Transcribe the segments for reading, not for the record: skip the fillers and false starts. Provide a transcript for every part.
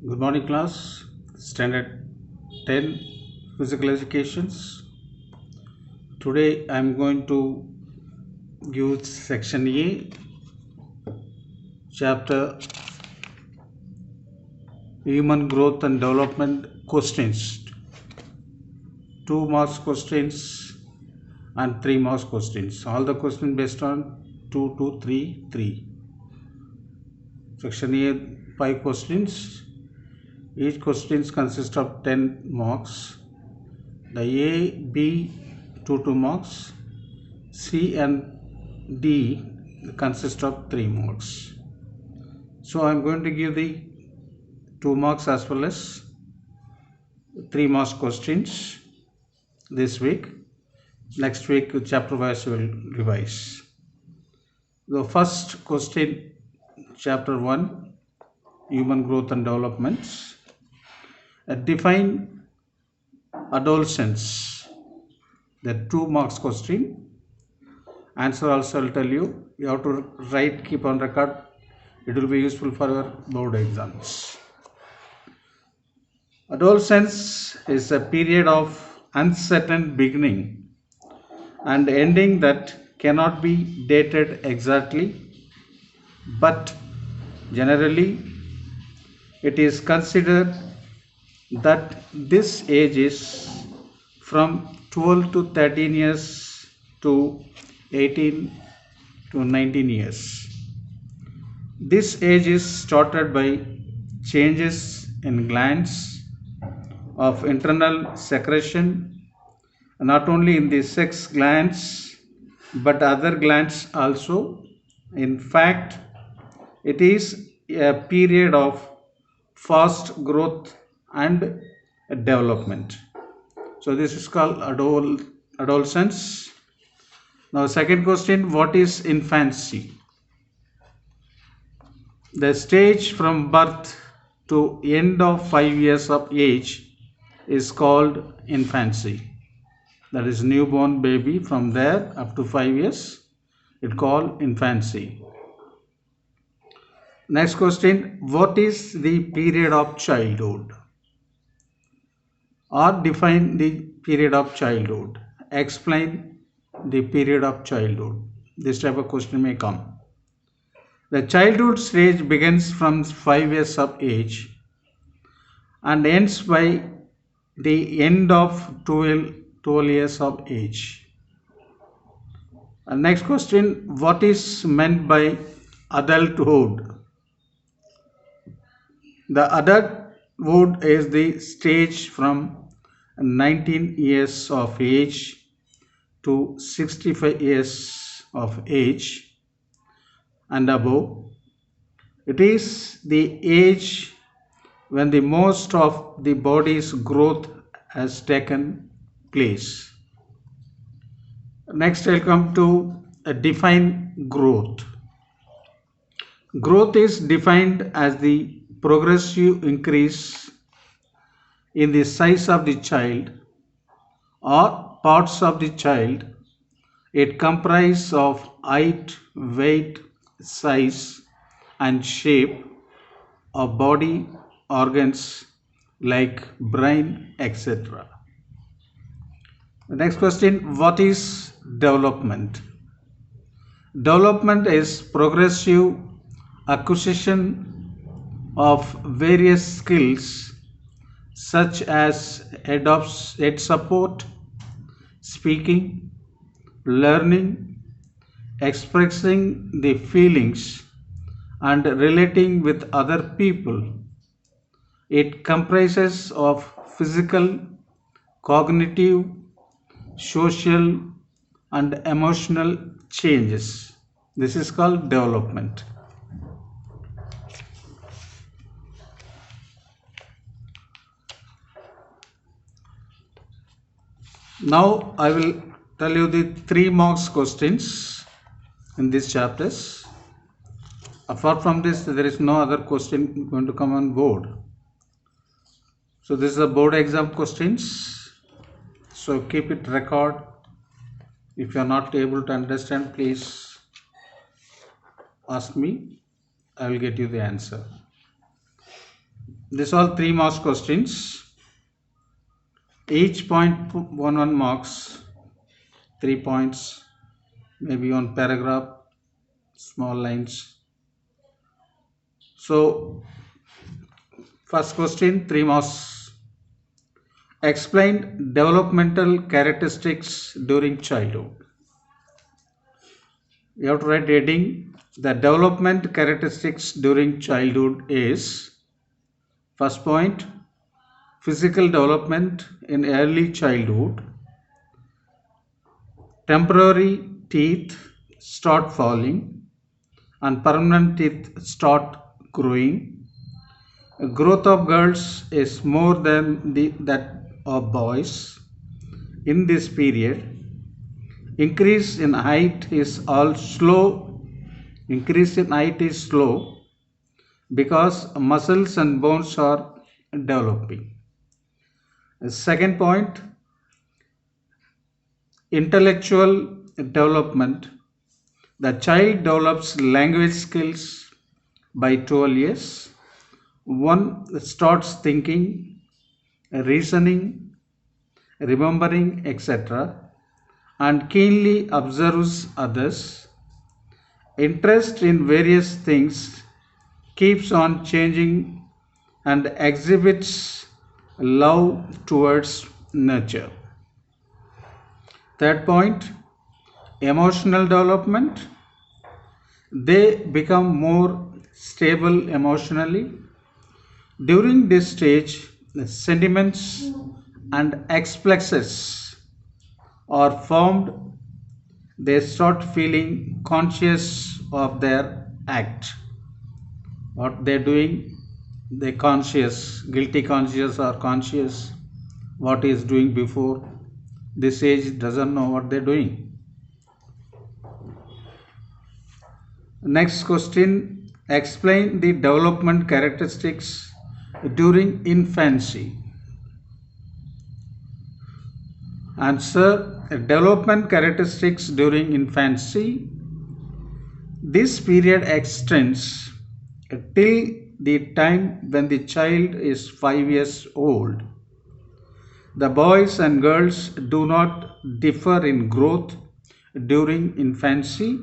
Good morning, class. Standard 10 Physical Educations. Today I am going to give section A, chapter Human Growth and Development questions. 2 marks questions and 3 marks questions. All the questions based on 2, 2, 3, 3. Section A, 5 questions. Each question consists of 10 marks. The A, B, 2 marks, C and D consist of 3 marks. So I am going to give the 2 marks as well as 3 marks questions this week. Next week chapter wise we will revise. The first question, chapter 1, Human Growth and Development. Define adolescence. The 2 marks question. Answer also I'll tell you. You have to write, keep on record. It will be useful for your board exams. Adolescence is a period of uncertain beginning and ending that cannot be dated exactly, but generally it is considered that this age is from 12 to 13 years to 18 to 19 years. This age is started by changes in glands of internal secretion, not only in the sex glands but other glands also. In fact, it is a period of fast growth and development. So this is called adolescence. Now second question, what is infancy? The stage from birth to end of 5 years of age is called infancy. That is newborn baby, from there up to 5 years it called infancy. Next question, what is the period of childhood? Or define the period of childhood. Explain the period of childhood. This type of question may come. The childhood stage begins from 5 years of age and ends by the end of 12 years of age. And next question, what is meant by adulthood? The adulthood is the stage from 19 years of age to 65 years of age and above. It is the age when the most of the body's growth has taken place. Next I'll come to define growth. Growth is defined as the progressive increase in the size of the child or parts of the child. It comprises of height, weight, size and shape of body organs like brain, etc. The next question, what is development? Development is progressive acquisition of various skills such as head support, speaking, learning, expressing the feelings and relating with other people. It comprises of physical, cognitive, social and emotional changes. This is called development. Now I will tell you the 3 marks questions in these chapters. Apart from this, there is no other question going to come on board. So this is the board exam questions. So keep it record. If you are not able to understand, please ask me. I will get you the answer. These all 3 marks questions. Each point 1 marks, 3 points, maybe on paragraph, small lines. So first question, 3 marks. Explain developmental characteristics during childhood. You have to write heading. The development characteristics during childhood is, first point, physical development in early childhood. Temporary teeth start falling and permanent teeth start growing. Growth of girls is more than that of boys in this period. Increase in height is all slow. Increase in height is slow because muscles and bones are developing. Second point, intellectual development. The child develops language skills by 12 years. One starts thinking, reasoning, remembering, etc., and keenly observes others. Interest in various things keeps on changing and exhibits love towards nature. Third point, emotional development. They become more stable emotionally. During this stage, the sentiments and explexes are formed. They start feeling conscious of their act. What they're doing, they conscious, guilty conscious or conscious what he is doing before. This age doesn't know what they're doing. Next question, explain the development characteristics during infancy. Answer, development characteristics during infancy. This period extends till the time when the child is 5 years old. The boys and girls do not differ in growth during infancy.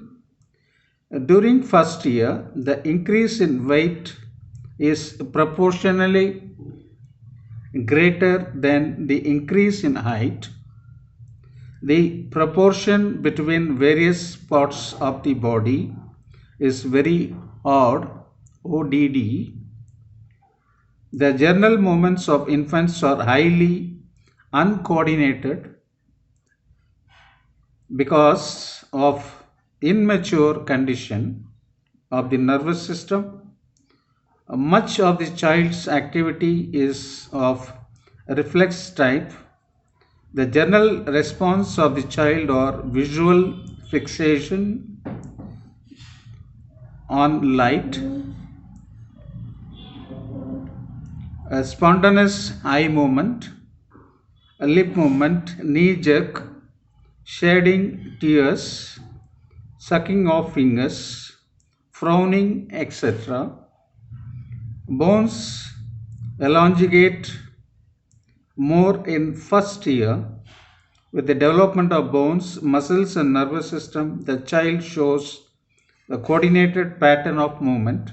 During first year, the increase in weight is proportionally greater than the increase in height. The proportion between various parts of the body is very odd, ODD. The general movements of infants are highly uncoordinated because of immature condition of the nervous system. Much of the child's activity is of reflex type. The general response of the child are visual fixation on light, a spontaneous eye movement, a lip movement, knee jerk, shedding tears, sucking of fingers, frowning, etc. Bones elongate more in first year. With the development of bones, muscles and nervous system, the child shows the coordinated pattern of movement.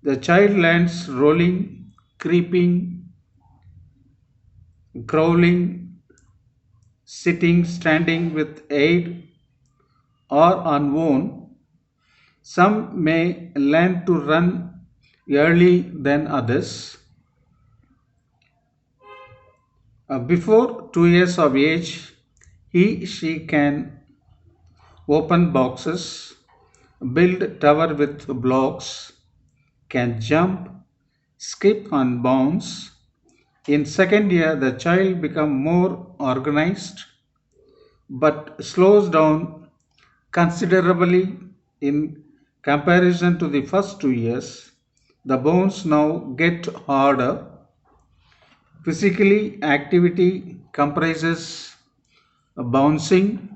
The child learns rolling, creeping, crawling, sitting, standing with aid or on own. Some may learn to run early than others. Before 2 years of age, she can open boxes, build tower with blocks, can jump, skip and bounce. In second year, the child becomes more organized but slows down considerably in comparison to the first 2 years. The bones now get harder. Physically, activity comprises bouncing,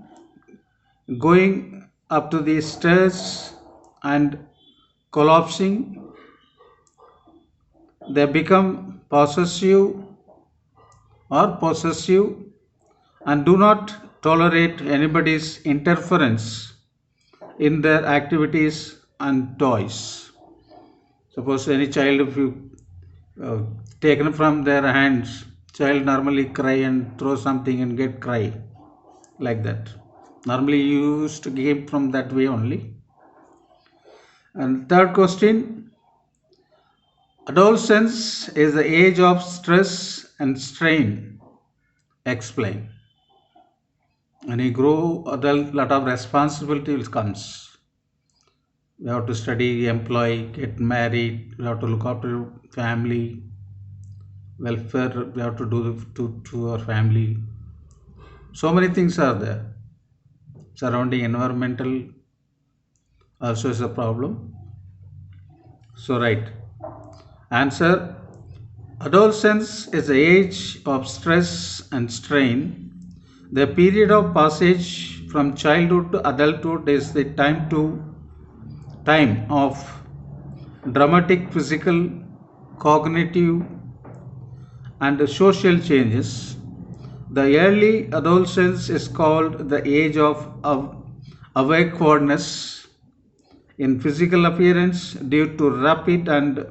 going up to the stairs and collapsing. They become possessive and do not tolerate anybody's interference in their activities and toys. Suppose any child, if you uh, taken from their hands, child normally cry and throw something and get cry like that. Normally you used to game from that way only. And third question, adolescence is the age of stress and strain. Explain. When you grow adult, lot of responsibility comes. We have to study, employ, get married, we have to look after family, welfare, we have to do to our family. So many things are there. Surrounding environmental also is a problem. So right. Answer. Adolescence is the age of stress and strain. The period of passage from childhood to adulthood is the time of dramatic physical, cognitive, and social changes. The early adolescence is called the age of awkwardness in physical appearance due to rapid and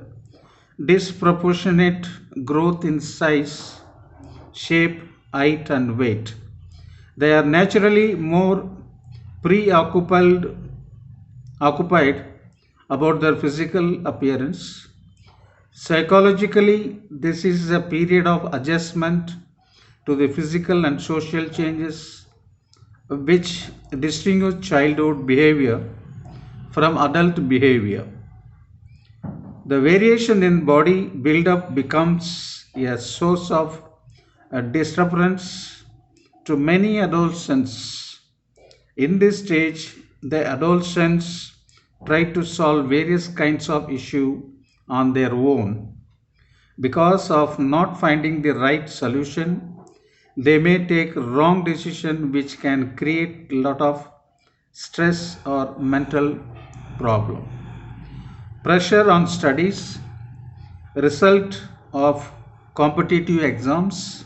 disproportionate growth in size, shape, height, and weight. They are naturally more occupied about their physical appearance. Psychologically, this is a period of adjustment to the physical and social changes which distinguish childhood behavior from adult behavior. The variation in body buildup becomes a source of disturbance to many adolescents. In this stage, the adolescents try to solve various kinds of issues on their own. Because of not finding the right solution, they may take wrong decision which can create a lot of stress or mental problem. Pressure on studies, result of competitive exams,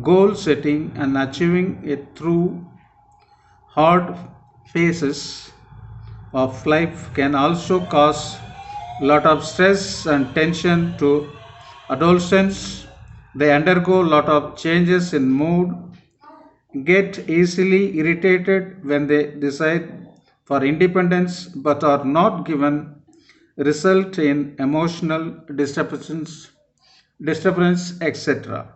goal setting and achieving it through hard phases of life can also cause a lot of stress and tension to adolescents. They undergo a lot of changes in mood, get easily irritated when they decide for independence but are not given, result in emotional disturbance, etc.